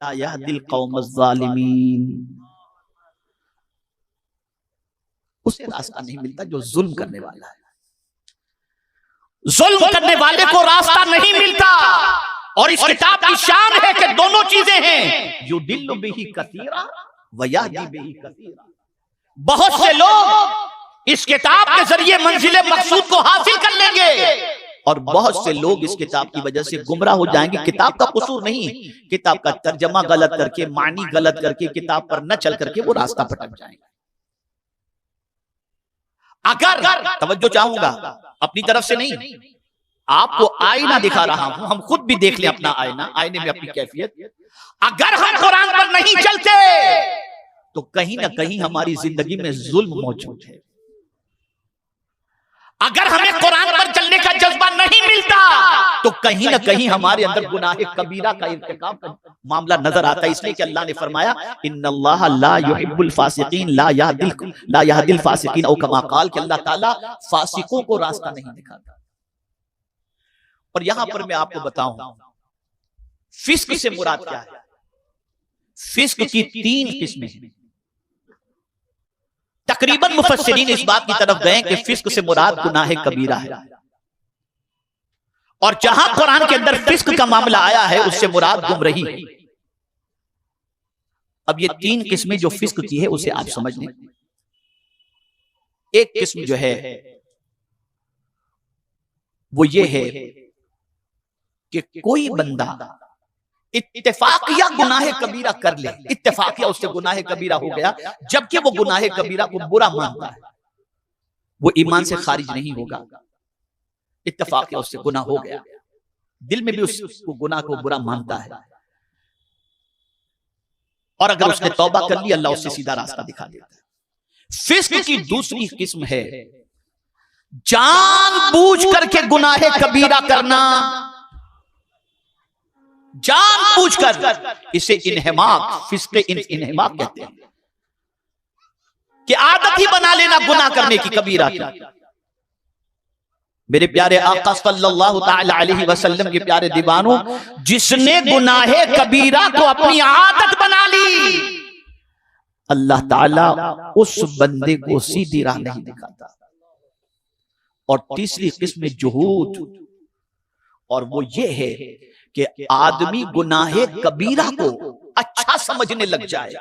ला यहदिल कौमज़्ज़ालिमीन, उसे रास्ता नहीं मिलता जो जुल्म करने वाला है। जुल्म करने वाले को रास्ता नहीं मिलता। और इस किताब की शान है कि दोनों चीजें हैं, युदिल्लु बिही कसीरा व यहदी बिही कसीरा। बहुत से लोग इस किताब के जरिए मंजिले मकसूद को हासिल कर लेंगे और बहुत से लोग इस किताब की वजह से गुमराह हो जाएंगे। किताब का कसूर नहीं, किताब का तर्जमा गलत करके, मानी गलत करके, किताब पर न चल करके वो रास्ता भटक जाएंगे। अगर तवज्जो चाहूंगा अपनी तरफ से नहीं, आपको आईना दिखा रहा हूं, हम खुद भी देख लें अपना आईना, आईने में अपनी कैफियत। अगर हम कुरान पर नहीं चलते तो कहीं ना कहीं हमारी जिंदगी में जुल्म मौजूद है। अगर हमें कुरान पर चलने का जज्बा नहीं मिलता तो कहीं ना कहीं हमारे अंदर गुनाह कबीरा का इर्तिकाब का मामला नजर आता है। इसलिए कि अल्लाह ने फरमाया इन्नल्लाह ला युहिब्बुल फासिकीन ला यहदिल फासिकीन, औ कमा क़ाल कि अल्लाह ताला फासिकों को रास्ता नहीं दिखाता। और यहां पर मैं आपको बताऊं फिस्क से मुराद क्या है। फिस्क की 3 किस्में हैं। तकरीबन मुफस्सिरीन इस बात की तरफ गए कि फिस्क से मुराद गुनाह कबीरा है, और जहां कुरान के अंदर फिस्क का मामला आया है उससे मुराद गुमराही है। अब ये 3 किस्में जो फिस्क की है उसे आप समझ लें। एक किस्म जो है वो ये है कि कोई बंदा इत्तेफाकिया गुनाह कबीरा कर ले, इत्तेफाकिया उससे गुनाह कबीरा हो गया, जबकि वो गुनाह कबीरा को बुरा मानता है, वो ईमान से खारिज नहीं होगा। इत्तेफाकिया उससे गुनाह हो गया, दिल में भी उसको गुनाह को बुरा मानता है, और अगर उसने तौबा कर ली अल्लाह उससे सीधा रास्ता दिखा देता है। फिस्क की दूसरी किस्म है जानबूझ करके गुनाह कबीरा करना, जानबूझकर। इसे इन्हिमाक, फिस्क इन्हिमाक कहते हैं कि आदत ही बना लेना गुनाह करने की, कबीरा की। मेरे प्यारे आका सल्लल्लाहु तआला अलैहि वसल्लम के प्यारे दीवानों, जिसने गुनाह कबीरा को अपनी आदत बना ली अल्लाह ताला उस बंदे को सीधी राह नहीं दिखाता। और तीसरी किस्म जुहूद, और वो ये है कि आदमी गुनाह कबीरा को अच्छा समझने लग जाए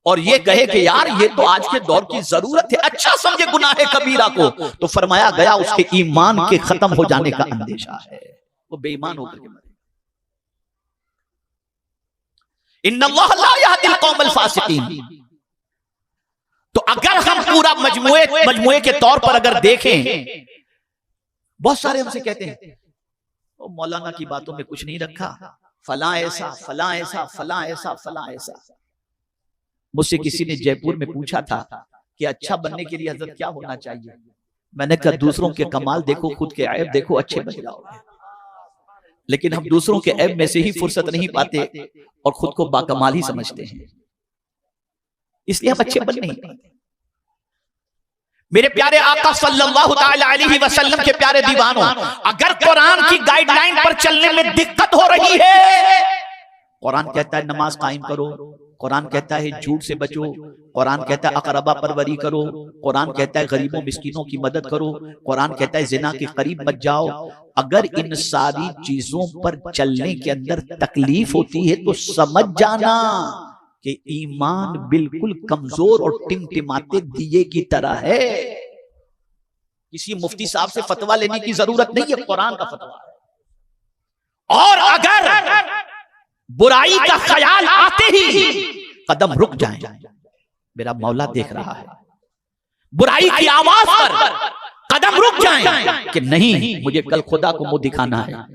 और ये कहे कि यार ये तो आज के दौर की जरूरत है, अच्छा समझे गुनाह कबीरा को, तो फरमाया गया उसके ईमान के खत्म हो जाने का अंदेशा है, वो बेईमान होकर के मरेगा। इन्नल्लाह ला यहदिल कौमल फासिकीन। तो अगर हम पूरा मजमुए के तौर पर अगर देखें, बहुत सारे हमसे कहते हैं तो मौलाना की बातों में कुछ नहीं रखा, फलां ऐसा फलां ऐसा फलां ऐसा फलां ऐसा। मुझसे किसी ने जयपुर में पूछा था कि अच्छा बनने के लिए हजरत क्या होना चाहिए। मैंने कहा दूसरों के कमाल देखो, खुद के ऐब देखो, अच्छे बन जाओगे। लेकिन हम दूसरों के ऐब में से ही फुर्सत नहीं पाते और खुद को बाकमाल ही समझते हैं, इसलिए हम अच्छे बन नहीं पाते। मेरे प्यारे आका सल्लल्लाहु तआला अलैहि वसल्लम के प्यारे दीवानों, अगर कुरान की गाइडलाइन पर चलने में दिक्कत हो रही है, कुरान कहता है नमाज कायम करो, कुरान कहता है झूठ से बचो, कुरान कहता है अकरबा परवरी करो, कुरान कहता है गरीबों मिस्कीनों की मदद करो, कुरान कहता है जिना के करीब मत जाओ। अगर इन सारी चीजों पर चलने के अंदर तकलीफ होती है तो समझ जाना कि ईमान बिल्कुल कमजोर और टिमटिमाते दिए की तरह है। किसी मुफ्ती साहब से फतवा लेने की जरूरत नहीं है, कुरान का फतवा है। और अगर बुराई का ख्याल आते ही कदम रुक जाए, मेरा मौला देख रहा है, बुराई की आवाज पर कदम रुक जाए कि नहीं मुझे कल खुदा को मुंह दिखाना है,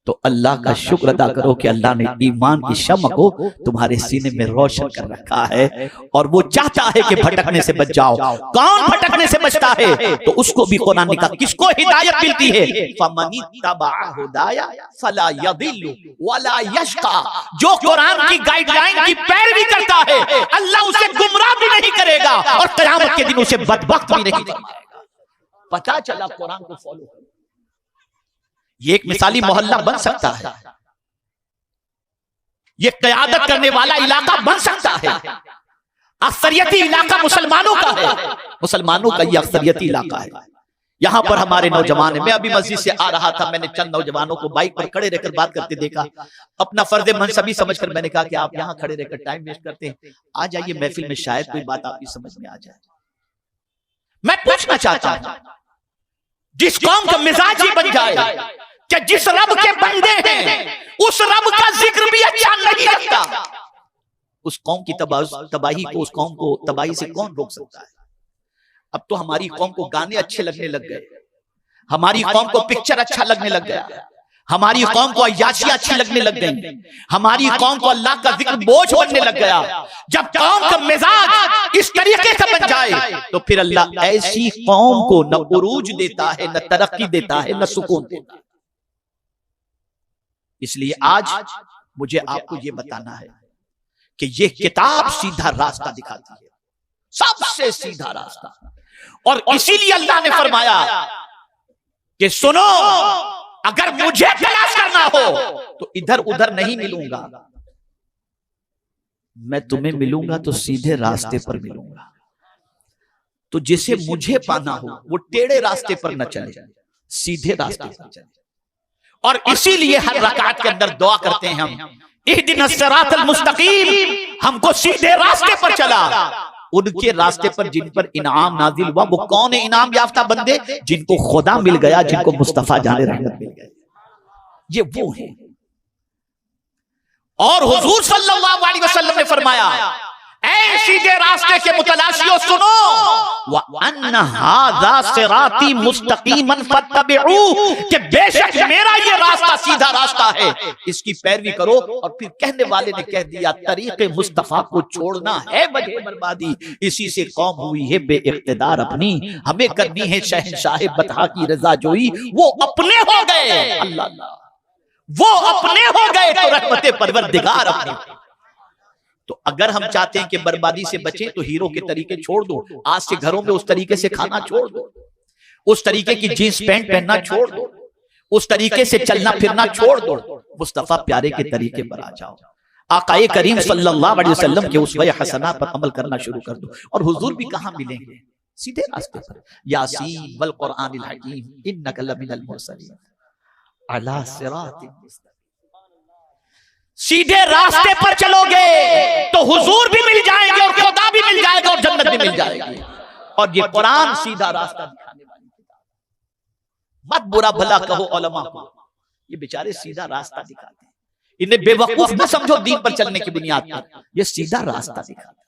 तो अल्लाह का शुक्र अदा करो कि अल्लाह ने ईमान की शम्म को तुम्हारे सीने में रोशन कर रखा है और वो चाहता है कि भटकने से बच जाओ। कौन भटकने से बचता है? तो उसको भी कुरान ने कहा किसको हिदायत मिलती है, फमनित्तबा हुदाया फला यदिल्लु वला यशका। जो कुरान की गाइडलाइन की पैरवी करता है अल्लाह उसे गुमराह भी नहीं करेगा और क़यामत के दिन उसे बदबख्त भी नहीं फरमाएगा। पता चला कुरान को फॉलो करो। ये एक मिसाली मोहल्ला बन सकता है। ये क़यादत करने वाला इलाका बन सकता है। अक्सरियती इलाका मुसलमानों का है, मुसलमानों का ये अक्सरियती इलाका है। यहां पर हमारे नौजवान है। मैं अभी मस्जिद से आ रहा था, मैंने चंद नौजवानों को बाइक पर खड़े रहकर बात करते देखा। अपना फर्ज मनसबी समझकर मैंने कहा कि आप यहां खड़े रहकर टाइम वेस्ट करते हैं, आ जाइए महफिल में, शायद कोई बात आपकी समझ में आ जाए। मैं पूछना चाहता हूं, जिस कौम का मिजाज ही बन जाए कि जिस रब के बंदे हैं उस रब का जिक्र भी अच्छा नहीं लगता, उस कौम की तबाही को, उस कौम को तबाही से कौन रोक सकता है? अब तो हमारी कौम को गाने अच्छे लगने लग गए, हमारी कौम को पिक्चर अच्छा लगने लग गया, हमारी कौम को अय्याशी अच्छी लगने लग गई, हमारी कौम को अल्लाह का जिक्र बोझ बनने लग गया। जब कौम का मिजाज इस तरीके से बन जाए तो फिर अल्लाह ऐसी कौम को न उरूज देता है, न तरक्की देता है, न सुकून देता है। इसलिए आज मुझे आपको यह बताना है कि यह किताब सीधा रास्ता दिखाती है, सबसे सीधा रास्ता। और इसीलिए अल्लाह ने फरमाया कि सुनो, अगर मुझे तलाश करना हो तो इधर उधर नहीं मिलूंगा, मैं तुम्हें मिलूंगा तो सीधे रास्ते पर मिलूंगा। तो जिसे मुझे पाना हो वो टेढ़े रास्ते पर न चले, सीधे रास्ते पर चले। और इसीलिए हर रकात के अंदर दुआ करते हैं हम, इहदिनस सिरातल मुस्तकीम, हमको सीधे रास्ते पर चला। उनके रास्ते पर जिन पर इनाम नाजिल हुआ, वो कौन है इनाम याफ्ता बंदे? जिनको खुदा मिल गया, जिनको मुस्तफा जाने रहमत मिल गया, ये वो है। और हुजूर सल्लल्लाहु अलैहि वसल्लम ने फरमाया, ऐ सीधे रास्ते के मुतलाशियों सुनो, व अन्ना हाज़ा सिराती मुस्तकीमन फत्तबिऊ, कि बेशक मेरा ये रास्ता सीधा रास्ता है, इसकी पैरवी करो। और फिर कहने वाले ने कह दिया, तरीके मुस्तफा को छोड़ना है वजह बर्बादी, इसी से कौम हुई है बेइख्तिदार अपनी, हमें करनी है शहंशाह बतहा की रजा जोई। वो अपने हो गए, अल्लाह, वो अपने हो गए तो रहमते परवरदिगार अपने। तो अगर हम चाहते हैं कि बर्बादी से बचें तो हीरो के तरीके छोड़ दो, आज से घरों में उस तरीके से खाना छोड़ दो, उस तरीके की जींस पैंट पहनना छोड़ दो, उस तरीके से चलना फिरना छोड़ दो, मुस्तफा प्यारे के तरीके पर आ जाओ। आकाए करीम सल्लल्लाहु अलैहि वसल्लम के उस्वे हसना पर अमल करना शुरू कर दो। और हुजूर भी कहां मिलेंगे? सीधे रास्ते पर। यासीन वल कुरआनिल हकीम इन्नका लमिनल मुरसलीन अला सिरातिन मुस्तकीम। सीधे रास्ते पर चलोगे तो हुजूर भी मिल जाएंगे और खुदा भी मिल जाएगा और जन्नत भी मिल जाएगी। और ये कुरान सीधा रास्ता दिखाने वाली किताब। मत बुरा भला कहो उलमा को, ये बेचारे सीधा रास्ता दिखाते हैं, इन्हें बेवकूफ न समझो दीन पर चलने की बुनियाद पर, ये सीधा रास्ता दिखाते हैं।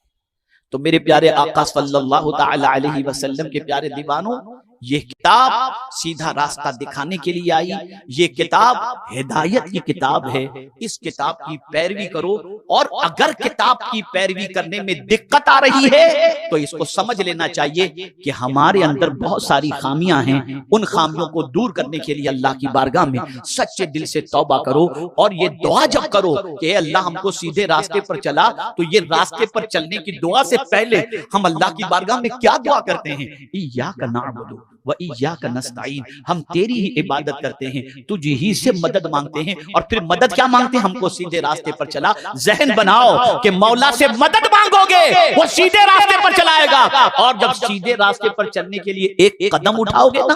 तो मेरे प्यारे आका सल्लल्लाहु तआला अलैहि वसल्लम के प्यारे दीवानों, ये किताब सीधा रास्ता दिखाने के लिए आई। ये किताब हिदायत की किताब है, इस किताब की पैरवी करो। और अगर किताब की पैरवी करने में दिक्कत आ रही है तो इसको समझ लेना चाहिए कि हमारे अंदर बहुत सारी खामियां हैं। उन खामियों को दूर करने के लिए अल्लाह की बारगाह में सच्चे दिल से तौबा करो। और ये दुआ जब करो कि अल्लाह हमको सीधे रास्ते पर चला, तो ये रास्ते पर चलने की दुआ से पहले हम अल्लाह की बारगाह में क्या दुआ करते हैं? इय्याका नअबुदु व इय्याका नस्तईन, हम तेरी ही इबादत करते हैं, तुझे ही से मदद मांगते हैं। और फिर मदद क्या मांगते हैं? हमको सीधे रास्ते पर चला। जहन बनाओ कि मौला से मदद मांगोगे वो सीधे रास्ते पर चलाएगा। और जब सीधे रास्ते पर चलने के लिए एक कदम उठाओगे ना,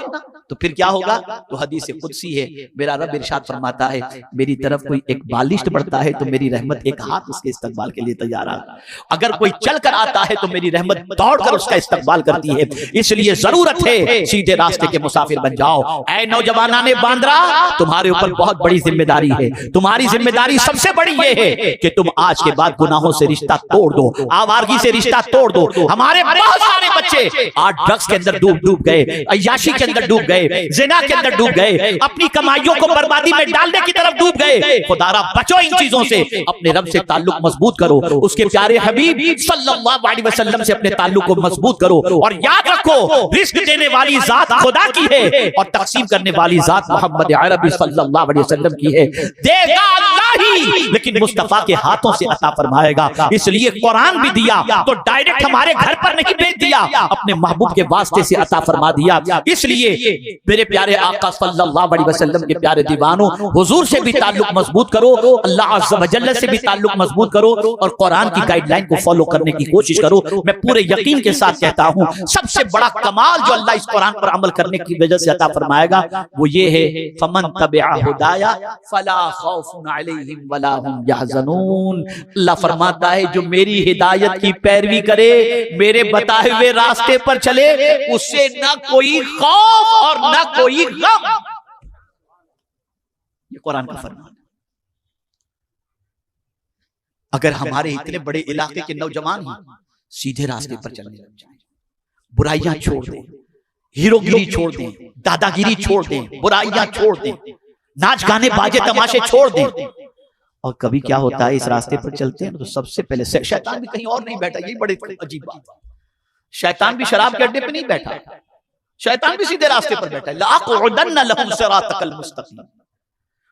तो फिर क्या होगा? तो हदीस कुदसी है, मेरा रब इरशाद फरमाता है, मेरी तरफ कोई एक बालिश बढ़ता है तो मेरी रहमत एक हाथ उसके इस्तकबाल के लिए तैयार है। अगर कोई चल कर आता है तो मेरी रहमत दौड़कर उसका इस्तकबाल करती है। इसलिए जरूरत है सीधे रास्ते के मुसाफिर बन जाओ। ऐ नौजवाना ने बांद्रा, तुम्हारे ऊपर बहुत बड़ी जिम्मेदारी है। तुम्हारी जिम्मेदारी सबसे बड़ी ये है कि तुम आज के बाद गुनाहों से रिश्ता तोड़ दो, आवारगी से रिश्ता तोड़ दो। हमारे बहुत सारे बच्चे आज ड्रग्स के अंदर डूब गए, अय्याशी के अंदर डूब गए, ज़िना के अंदर डूब गए, अपनी कमाइयों को बर्बादी में डालने की तरफ डूब गए। खुदारा बचो इन चीजों से, अपने रब से ताल्लुक मजबूत करो, उसके प्यारे हबीब सल्लल्लाहु अलैहि वसल्लम से अपने ताल्लुक को मजबूत करो। और याद रखो, रिस्क देने वाली जात खुदा की है और तकसीम करने वाली जात मोहम्मद अरबी सल्लल्लाहु अलैहि वसल्लम की है। देगा अल्लाह ही, लेकिन मुस्तफा के हाथों से अता फरमाएगा। इसलिए कुरान भी दिया तो डायरेक्ट हमारे घर पर नहीं भेज दिया, अपने महबूब के वास्ते से अता फरमा दिया। इसलिए मेरे प्यारे आका सल्लल्लाहु अलैहि वसल्लम के प्यारे दीवानों, हुजूर से भी ताल्लुक मजबूत करो, अल्लाह अज़्ज़ व जल्ल से भी ताल्लुक मजबूत करो और कुरान की गाइडलाइन को फॉलो करने की कोशिश करो। मैं पूरे यकीन के साथ कहता हूं, सबसे बड़ा कमाल जो अल्लाह इस कुरान पर अमल करने की वजह से अता फरमाएगा वो ये है, फमन तबिअ हुदाया फला खौफुन अलैहिम वला हुम यहज़नून। अल्लाह फरमाता है जो मेरी हिदायत की पैरवी करे, मेरे बताए हुए रास्ते पर चले, उससे ना कोई खौफ और ना कोई गम। ये कुरान का फरमान। अगर हमारे इतने बड़े इलाके के नौजवान ही सीधे रास्ते पर चलने लग जाएं, बुराइयां छोड़ दें, हीरोगिरी छोड़ दें, दादागिरी छोड़ दें, बुराइयां छोड़ दें, नाच गाने बाजे तमाशे छोड़ दें, और कभी क्या होता है इस रास्ते पर चलते हैं तो सबसे पहले शैतान भी कहीं और नहीं बैठा। यही बड़ी अजीब बात है, शैतान भी शराब के अड्डे पे नहीं बैठा, शैतान भी सीधे रास्ते पर बैठा है। लाक़ुदन्न लहुम सिरातकल मुस्तक़ीम,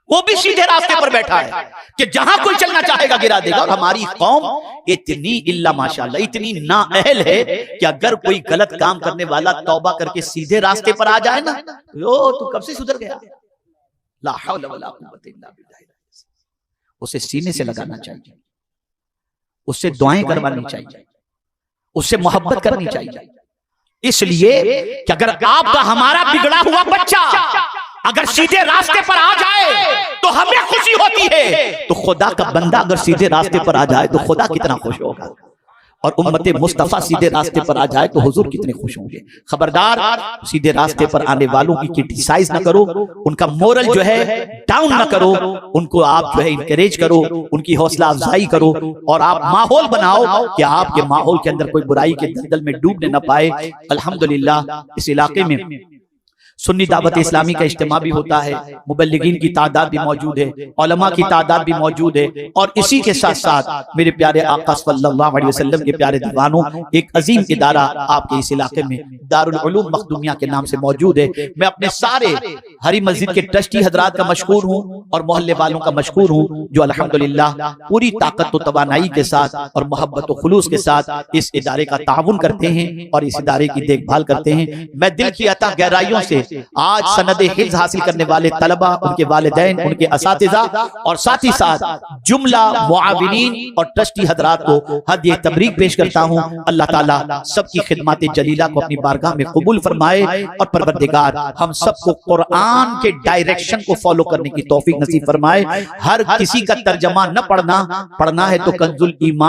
वो भी सीधे रास्ते पर बैठा है कि जहां कोई चलना चाहेगा गिरा देगा। और हमारी कौम इतनी इल्ला माशाअल्लाह इतनी नाअहल है कि अगर कोई गलत काम करने वाला तौबा करके सीधे रास्ते पर आ जाए ना, तो कब से सुधर गया। ला हौला वला कुव्वता इल्ला बिल्लाह। उसे सीने से लगाना चाहिए, उससे दुआएं करवानी चाहिए, उससे मोहब्बत करनी चाहिए। इसलिए कि अगर आपका हमारा बिगड़ा हुआ बच्चा अगर सीधे रास्ते पर आ जाए तो हमें खुशी होती है, तो खुदा का बंदा अगर सीधे रास्ते पर आ जाए तो खुदा कितना खुश होगा, और उम्मते मुस्तफा सीधे रास्ते पर आ जाए तो हुजूर कितने खुश होंगे। खबरदार सीधे रास्ते पर आने वालों की क्रिटिसाइज ना करो, उनका मोरल जो है डाउन ना करो, उनको आप जो है इंकरेज करो, उनकी हौसला अफजाई करो, और आप माहौल बनाओ कि आपके माहौल के अंदर कोई बुराई के दलदल में डूबने ना पाए। अल्हम्दुलिल्लाह इस इलाके में सुन्नी दावत इस्लामी का इज्तिमा भी होता है, मुबल्लिगीन की तादाद भी मौजूद है, उलमा की तादाद भी मौजूद है, और इसी के साथ साथ मेरे प्यारे आका सल्लल्लाहु अलैहि वसल्लम के प्यारे दीवानों, एक अजीम इदारा आपके इस इलाके में दारुल उलूम मखदूमिया के नाम से मौजूद है। मैं अपने सारे हरी मस्जिद के ट्रस्टी हजरात का मशकूर हूँ और मोहल्ले वालों का मशकूर हूँ जो अल्हम्दुलिल्लाह पूरी ताकत व तवानाई के साथ और मोहब्बत व खुलूस के साथ इस इदारे का ताउन करते हैं और इस इदारे की देखभाल करते हैं। मैं दिल की अता गहराइयों से आज सनद हिफ्ज़ हासिल करने वाले तलबा, उनके वालिदैन, उनके असातिज़ा और साथ ही साथ जुमला मुआविनीन और ट्रस्टी हजरात को हदिया तबरीक पेश करता हूँ। अल्लाह ताला सबकी खिदमत जलीला को अपनी बारगाह में कबूल फरमाए और परवरदिगार हम सबको कुरान के डायरेक्शन को फॉलो करने की तौफीक नसीब फरमाए। हर किसी का तर्जमा न पढ़ना है तो कंजुल ईमान